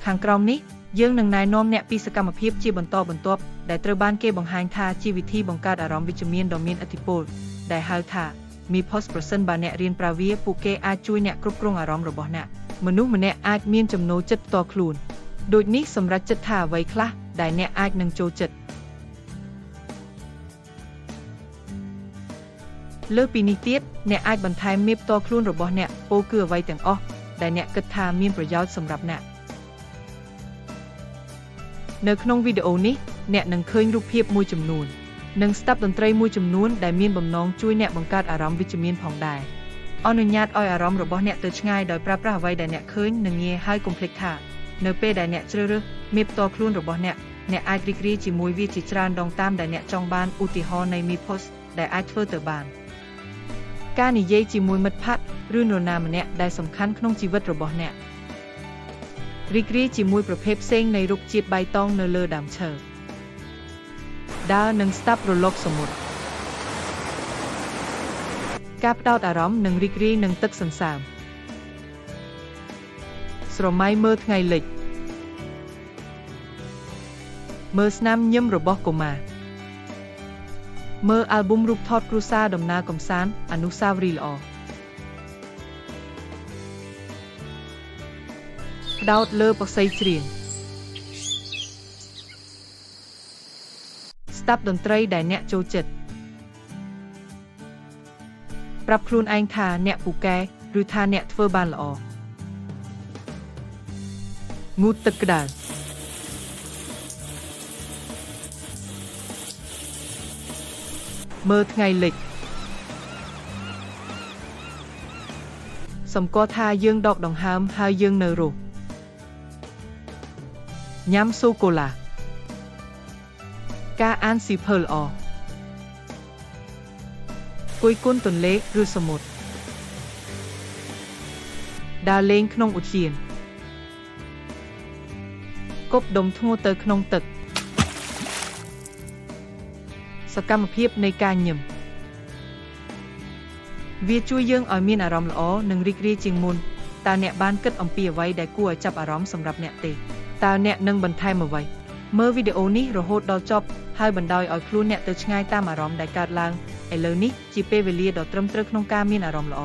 ខាងក្រោមនេះយើងនឹងណែនាំអ្នកពីសកម្មភាពជាបន្តបន្ទាប់ដែលត្រូវបានគេបង្ហាញថាជាវិធីបង្កើតអារម្មណ៍វិជ្ជមានដ៏មានឥទ្ធិពលដែលហៅថា MIPOS ប្រសិនបើអ្នករៀនប្រើវាពួកគេអាចជួយអ្នកគ្រប់គ្រងអារម្មណ៍របស់អ្នកមនុស្សម្នាក់អាចមានចំណូលចិត្តផ្ទាល់ខ្លួនដូចនេះសម្រាប់ចិត្តថាអ្វីខ្លះដែលអ្នកអាចនឹងចូលចិត្តលើពីនេះទៀតអ្នកអាចបន្ថែមមេផ្ទាល់ខ្លួនរបស់អ្នកពោលគឺអ្វីទាំងអស់ដែលអ្នកគិតថាមានប្រយោជន៍សម្រាប់អ្នកនៅក្នុងវីដេអូនេះអ្នកនឹងឃើញរូបភាពមួយចំនួននិងស្ដាប់តន្ត្រីមួយចំនួនដែលមានបំណងជួយអ្នកបង្កើតអារម្មណ៍វិជ្ជមានផងដែរអនុញ្ញាតឲ្យអារម្មណ៍របស់អ្នកទៅឆ្ងាយដោយប្រើប្រាស់អ្វីដែលអ្នកឃើញនិងងាយហើយកុំភ្លេចថានៅពេលដែលអ្នកជ្រើសរើសមេផ្ទាល់ខ្លួនរបស់អ្នកអាចរីករាយជាមួយវាជាច្រើនដងតាមដែលអ្នកចង់បានឧទាហរណ៍នៃ MIPOS ដែលអាចធ្វើទៅបានការនិយាយជាមួយមិត្តភក្តិឬនរណាម្នាក់ដែលសំខាន់ក្នុងជីវិតរបស់អ្នករីករាយជាមួយប្រភេទផ្សេងនៃរុក្ខជាតិបៃតងនៅលើដើមឈើដើរនិងស្ដាប់រលកសមុទ្រការផ្ដោតអារម្មណ៍និងរីករាយនឹងទឹកសន្សើមស្រមៃមើលថ្ងៃលិចមើលស្នាមញញឹមរបស់កុមារមើលអាល់ប៊ុមរូបថតគ្រួសារដំណើរកម្សាន្តអនុស្សាវរីយ៍ល្អផ្ដោតលើបក្សីច្រៀងស្ដាប់តន្ត្រីដែលអ្នកចូលចិត្តប្រាប់ខ្លួនឯងថាអ្នកពូកែឬថាអ្នកធ្វើបានល្អងូតទឹកក្តៅមើលថ្ងៃលិចសម្គាល់ថាយើងដកដង្ហើមហើយយើងនៅរស់ញ៉ាំសូកូឡាការអានសៀវភៅល្អគយគន់ទន្លេឬសមុទ្រដើរលេងក្នុងឧទ្យានគប់ដុំធ្ងន់ទៅក្នុងទឹកសកម្មភាពនៃការញឹមវាជួយយើងឲ្យមានអារម្មណ៍ល្អនិងរីករាយជាងមុនតើអ្នកបានគិតអំពីអ្វីដែលគួរឲ្យចាប់អារម្មណ៍សម្រាប់អ្នកទេតើអ្នកនឹងបន្ថែមអ្វីមើលវីដេអូនេះរហូតដល់ចប់ហើយបណ្ដោយឲ្យខ្លួនអ្នកទៅឆ្ងាយតាមអារម្មណ៍ដែលកើតឡើងឥឡូវនេះជាពេលវេលាដ៏ត្រឹមត្រូវក្នុងការមានអារម្មណ៍ល្អ